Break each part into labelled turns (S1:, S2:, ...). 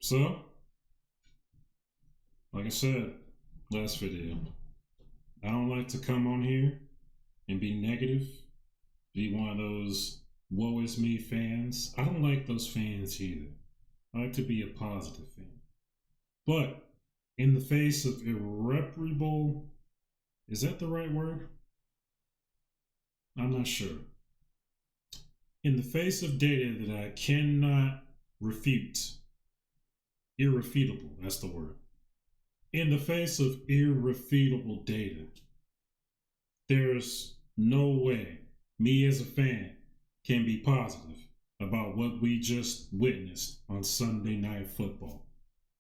S1: So, like I said last video, I don't like to come on here and be negative, be one of those woe is me fans. I don't like those fans either. I like to be a positive fan. But in the face of irreparable, is that the right word? I'm not sure. In the face of data that I cannot refute, irrefutable, that's the word. In the face of irrefutable data, there's no way me as a fan can be positive about what we just witnessed on Sunday Night Football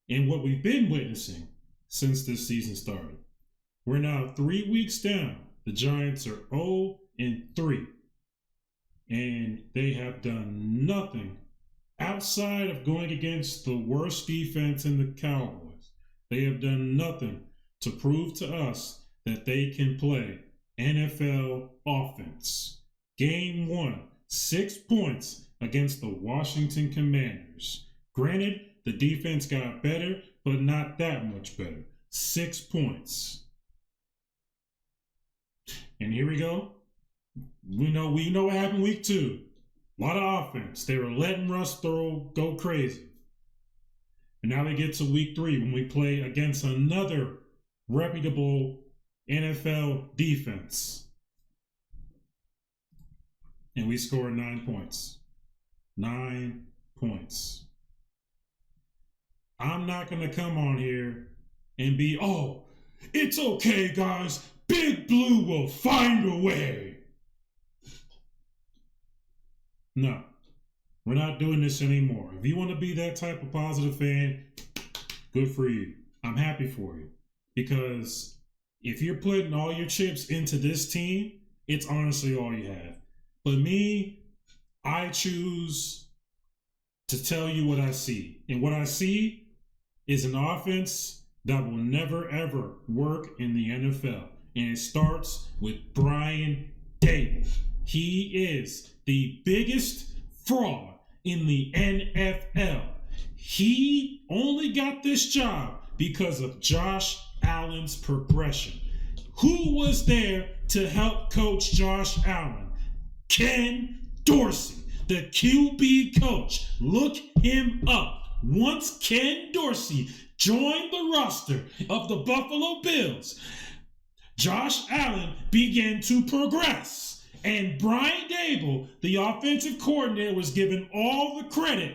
S1: and what we've been witnessing since this season started. We're now 3 weeks down. The Giants are 0-3, and they have done nothing outside of going against the worst defense in the Cowboys. They have done nothing to prove to us that they can play NFL offense. Game 1, 6 points against the Washington Commanders. Granted, the defense got better, but not that much better. 6 points. And here we go. We know what happened week 2. A lot of offense. They were letting Russ go crazy. And now we get to week 3 when we play against another reputable NFL defense. And we scored 9 points. 9 points. I'm not going to come on here and be, oh, it's okay, guys. Big Blue will find a way. No, we're not doing this anymore. If you want to be that type of positive fan, good for you. I'm happy for you. Because if you're putting all your chips into this team, it's honestly all you have. But me, I choose to tell you what I see. And what I see is an offense that will never, ever work in the NFL. And it starts with Brian Daboll. He is the biggest fraud in the NFL. He only got this job because of Josh Allen's progression. Who was there to help coach Josh Allen? Ken Dorsey, the QB coach. Look him up. Once Ken Dorsey joined the roster of the Buffalo Bills, Josh Allen began to progress. And Brian Daboll, the offensive coordinator, was given all the credit.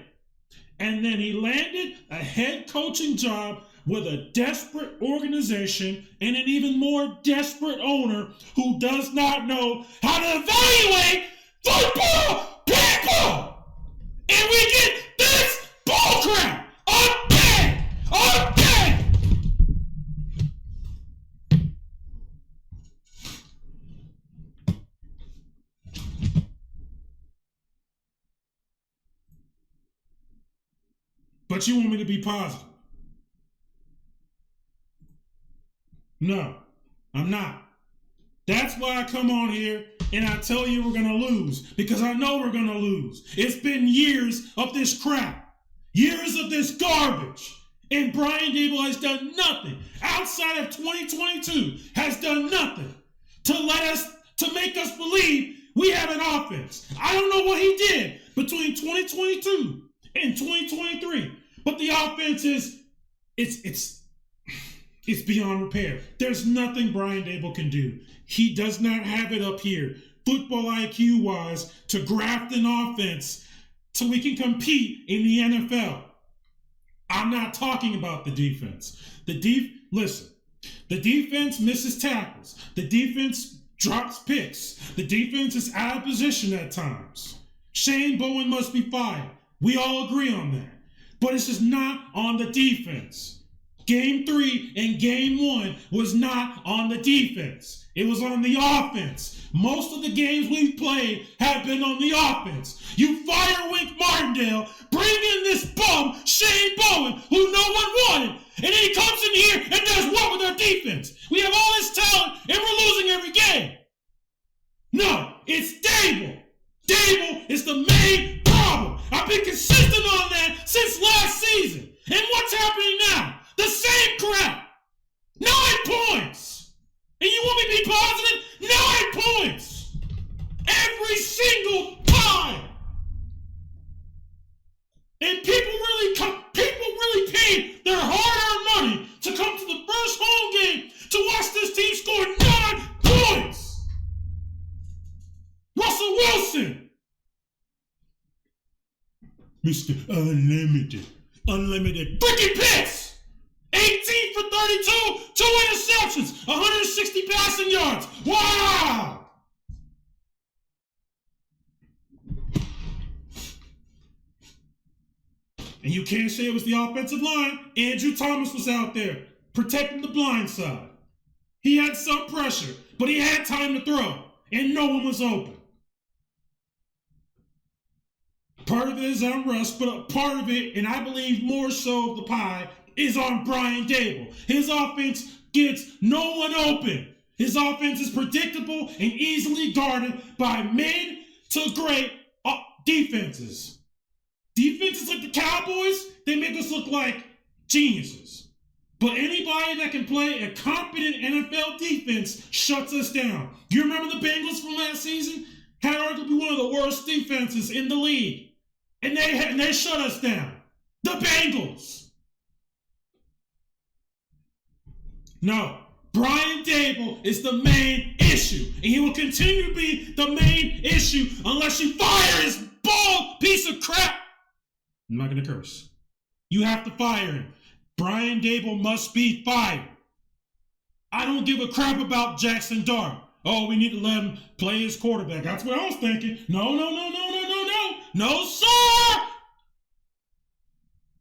S1: And then he landed a head coaching job with a desperate organization and an even more desperate owner who does not know how to evaluate football people. And we get this bullcrap again. But you want me to be positive? No, I'm not. That's why I come on here and I tell you we're going to lose, because I know we're going to lose. It's been years of this crap, years of this garbage, and Brian Daboll has done nothing outside of 2022, has done nothing to make us believe we have an offense. I don't know what he did between 2022 and 2023, but the offense is, it's beyond repair. There's nothing Brian Daboll can do. He does not have it up here, football IQ-wise, to graft an offense so we can compete in the NFL. I'm not talking about the defense. Listen, the defense misses tackles. The defense drops picks. The defense is out of position at times. Shane Bowen must be fired. We all agree on that. But it's just not on the defense. Game 3 and Game 1 was not on the defense. It was on the offense. Most of the games we've played have been on the offense. You fire Wink Martindale, bring in this bum, Shane Bowen, who no one wanted, and then he comes in here and does what with our defense? We have all this talent, and we're losing every game. No, it's Daboll. Daboll is the main problem. I've been consistent on that since last season. And Mr. Unlimited. Unlimited freaking picks! 18 for 32, 2 interceptions, 160 passing yards. Wow! And you can't say it was the offensive line. Andrew Thomas was out there protecting the blind side. He had some pressure, but he had time to throw, and no one was open. Part of it is on Russ, but a part of it, and I believe more so of the pie, is on Brian Daboll. His offense gets no one open. His offense is predictable and easily guarded by mid to great defenses. Defenses like the Cowboys, they make us look like geniuses. But anybody that can play a competent NFL defense shuts us down. You remember the Bengals from last season? Had arguably one of the worst defenses in the league. And they shut us down. The Bengals. No. Brian Daboll is the main issue. And he will continue to be the main issue unless you fire his bald piece of crap. I'm not going to curse. You have to fire him. Brian Daboll must be fired. I don't give a crap about Jackson Dart. Oh, we need to let him play his quarterback. That's what I was thinking. No. No, sir!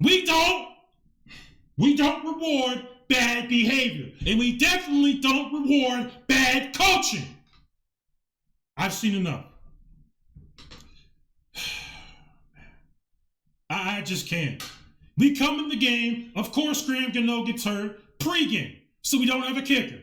S1: We don't reward bad behavior. And we definitely don't reward bad coaching. I've seen enough. I just can't. We come in the game. Of course, Graham Gano gets hurt pregame, so we don't have a kicker.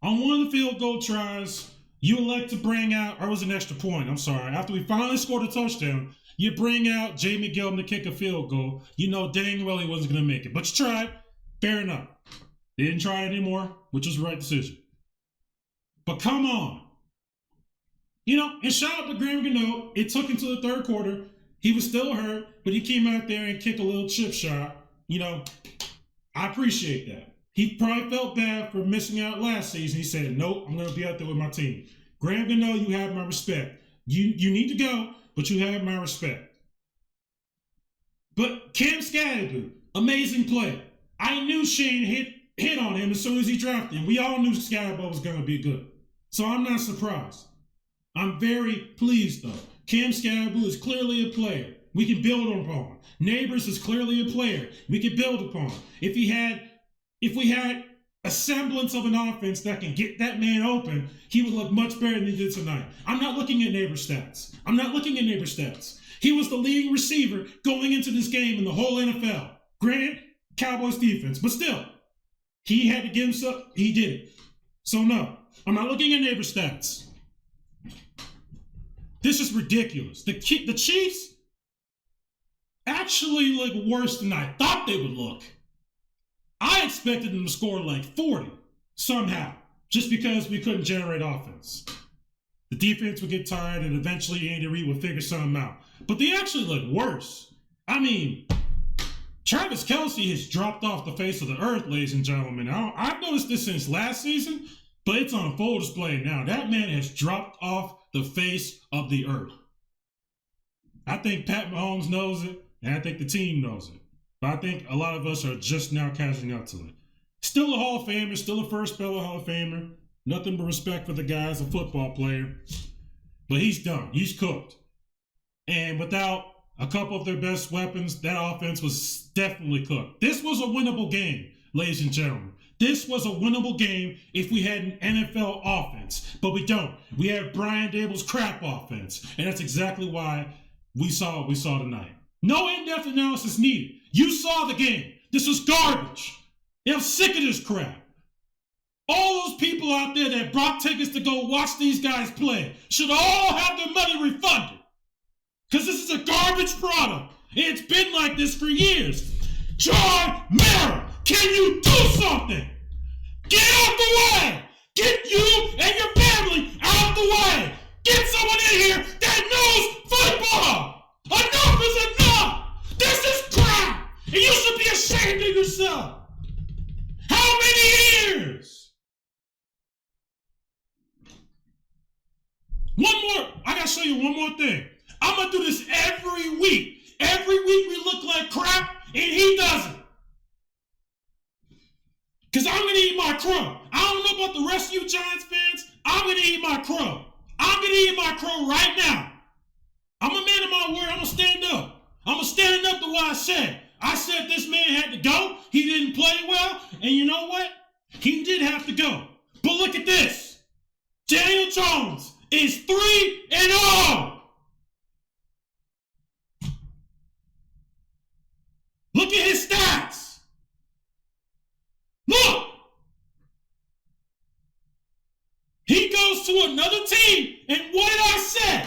S1: On one of the field goal tries, you elect to bring out, or it was an extra point, I'm sorry. After we finally scored a touchdown, you bring out Jay McGill to kick a field goal. You know dang well he wasn't going to make it. But you tried. Fair enough. They didn't try it anymore, which was the right decision. But come on. You know, and shout out to Graham Gano. It took him to the third quarter. He was still hurt, but he came out there and kicked a little chip shot. You know, I appreciate that. He probably felt bad for missing out last season. He said, nope, I'm going to be out there with my team. Graham Gano, you have my respect. You need to go, but you have my respect. But Cam Scadaboo, amazing player. I knew Shane hit on him as soon as he drafted him. We all knew Scadaboo was going to be good. So I'm not surprised. I'm very pleased, though. Cam Scadaboo is clearly a player we can build upon. Neighbors is clearly a player we can build upon. If we had a semblance of an offense that can get that man open, he would look much better than he did tonight. I'm not looking at neighbor stats. He was the leading receiver going into this game in the whole NFL. Granted, Cowboys defense, but still, he had to give himself, he did it. So no, I'm not looking at neighbor stats. This is ridiculous. The Chiefs actually look worse than I thought they would look. I expected them to score like 40 somehow, just because we couldn't generate offense. The defense would get tired and eventually Andy Reid would figure something out. But they actually look worse. I mean, Travis Kelce has dropped off the face of the earth, ladies and gentlemen. I've noticed this since last season, but it's on full display now. That man has dropped off the face of the earth. I think Pat Mahomes knows it, and I think the team knows it. But I think a lot of us are just now catching up to it. Still a Hall of Famer, still a first ballot Hall of Famer. Nothing but respect for the guy as a football player. But he's done. He's cooked. And without a couple of their best weapons, that offense was definitely cooked. This was a winnable game, ladies and gentlemen. This was a winnable game if we had an NFL offense. But we don't. We have Brian Daboll's crap offense. And that's exactly why we saw what we saw tonight. No in-depth analysis needed. You saw the game. This was garbage. I'm sick of this crap. All those people out there that bought tickets to go watch these guys play should all have their money refunded. Because this is a garbage product. And it's been like this for years. John Mara, can you do something? Get out the way. Get you and your family out the way. Get someone in here that knows football. Enough is enough. This is crap. And you should be ashamed of yourself. How many years? I gotta show you one more thing. I'm going to do this every week. Every week we look like crap, and he doesn't. Because I'm going to eat my crow. I don't know about the rest of you Giants fans. I'm going to eat my crow. I'm going to eat my crow right now. I'm a man of my word. I'm going to stand up. I'm going to stand up to what I said. I said this man had to go. He didn't play well. And you know what? He did have to go. But look at this. Daniel Jones is 3-0. Look at his stats. Look. He goes to another team, and what did I say?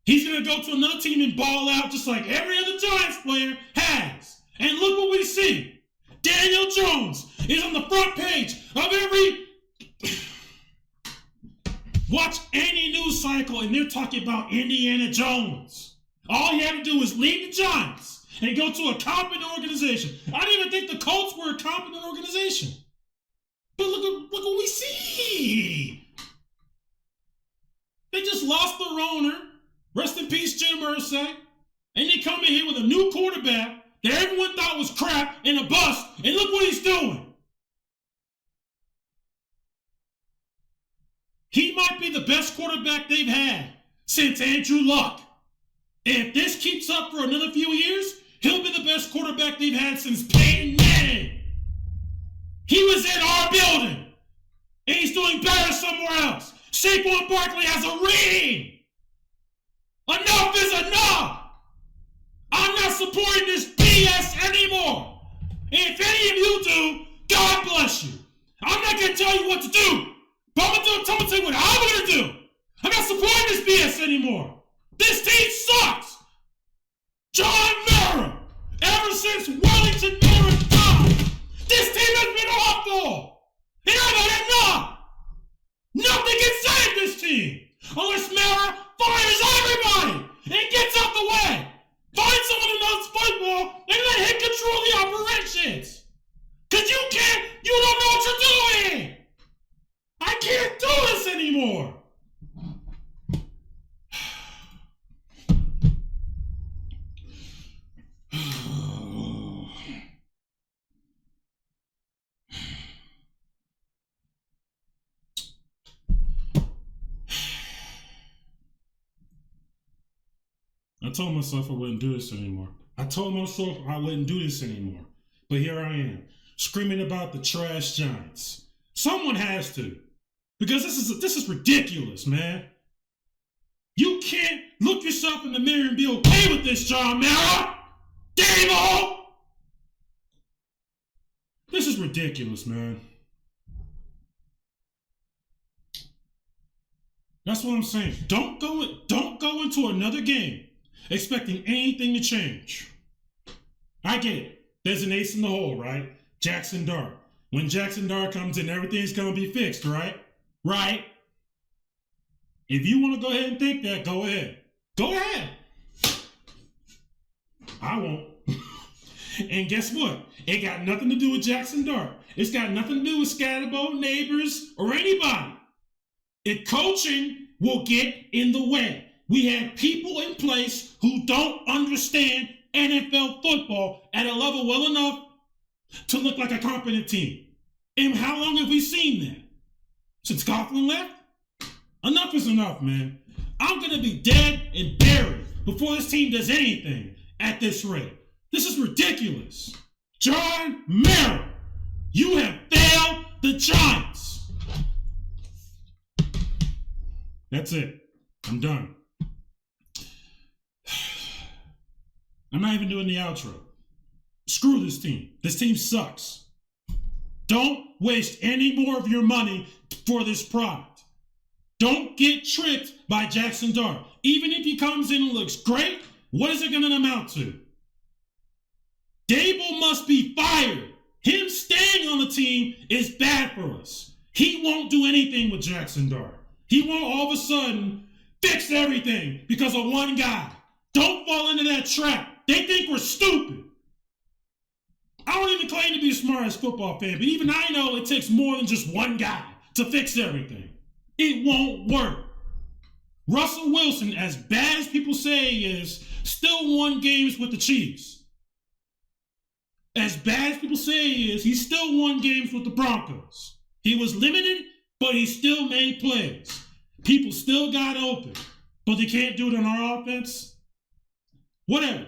S1: He's going to go to another team and ball out just like every other Giants player has. And look what we see. Daniel Jones is on the front page of every... Watch any news cycle, and they're talking about Indiana Jones. All he had to do was leave the Giants and go to a competent organization. I didn't even think the Colts were a competent organization. But look what we see. They just lost their owner. Rest in peace, Jim Irsay. And they come in here with a new quarterback that everyone thought was crap and a bust. And look what he's doing. He might be the best quarterback they've had since Andrew Luck. And if this keeps up for another few years, he'll be the best quarterback they've had since Peyton Manning. He was in our building, and he's doing better somewhere else. Saquon Barkley has a ring. Enough is enough. I'm not supporting this BS anymore. And if any of you do, God bless you. I'm not going to tell you what to do, but I'm going to tell you what I'm going to do. I'm not supporting this BS anymore. This team sucks. John Mara, ever since Wellington Mara died, this team has been awful. And I've had enough. Nothing can save this team unless Mara fires everybody and gets out the way. Find someone who knows football and let him control the operations. Because you don't know what you're doing. I can't do this anymore. I told myself I wouldn't do this anymore. But here I am, screaming about the trash Giants. Someone has to. Because this is ridiculous, man. You can't look yourself in the mirror and be okay with this, John Mara. Daboll. This is ridiculous, man. That's what I'm saying. Don't go into another game expecting anything to change. I get it. There's an ace in the hole, right? Jackson Dart. When Jackson Dart comes in, everything's going to be fixed, right? Right? If you want to go ahead and think that, go ahead. Go ahead. I won't. And guess what? It got nothing to do with Jackson Dart. It's got nothing to do with Scatterbo, neighbors, or anybody. If coaching will get in the way. We have people in place who don't understand NFL football at a level well enough to look like a competent team. And how long have we seen that? Since Coughlin left? Enough is enough, man. I'm going to be dead and buried before this team does anything at this rate. This is ridiculous. John Mara, you have failed the Giants. That's it. I'm done. I'm not even doing the outro. Screw this team. This team sucks. Don't waste any more of your money for this product. Don't get tricked by Jackson Dart. Even if he comes in and looks great, what is it going to amount to? Daboll must be fired. Him staying on the team is bad for us. He won't do anything with Jackson Dart. He won't all of a sudden fix everything because of one guy. Don't fall into that trap. They think we're stupid. I don't even claim to be the smartest football fan, but even I know it takes more than just one guy to fix everything. It won't work. Russell Wilson, as bad as people say he is, still won games with the Chiefs. As bad as people say he is, he still won games with the Broncos. He was limited, but he still made plays. People still got open, but they can't do it on our offense. Whatever.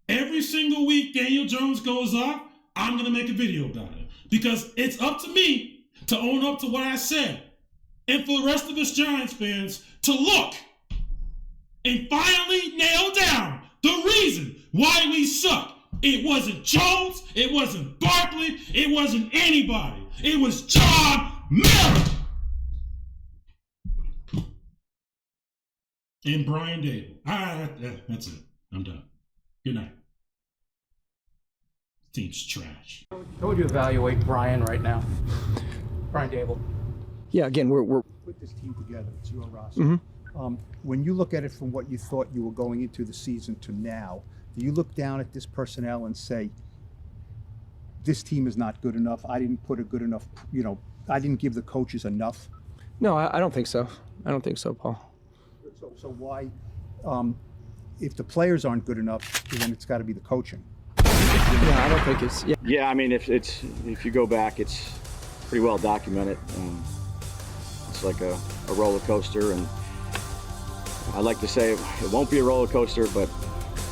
S1: Every single week Daniel Jones goes off, I'm going to make a video about it. Because it's up to me to own up to what I said. And for the rest of us Giants fans to look and finally nail down the reason why we suck. It wasn't Jones, it wasn't Barkley, it wasn't anybody. It was John Mara and Brian Daboll. That's it. I'm done. Good night. Team's trash.
S2: How would you evaluate Brian right now? Brian Daboll.
S3: Yeah, again, we're
S4: put this team together. It's your roster. When you look at it from what you thought you were going into the season to now, do you look down at this personnel and say, this team is not good enough? I didn't put a good enough, I didn't give the coaches enough?
S3: No, I don't think so. I don't think so, Paul.
S4: So why, if the players aren't good enough, then it's got to be the coaching?
S3: Yeah, I don't think it's. Yeah,
S5: yeah, I mean, if you go back, it's pretty well documented. It's like a roller coaster, and I like to say it won't be a roller coaster, but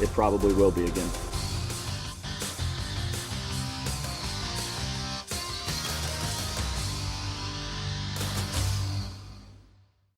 S5: it probably will be again.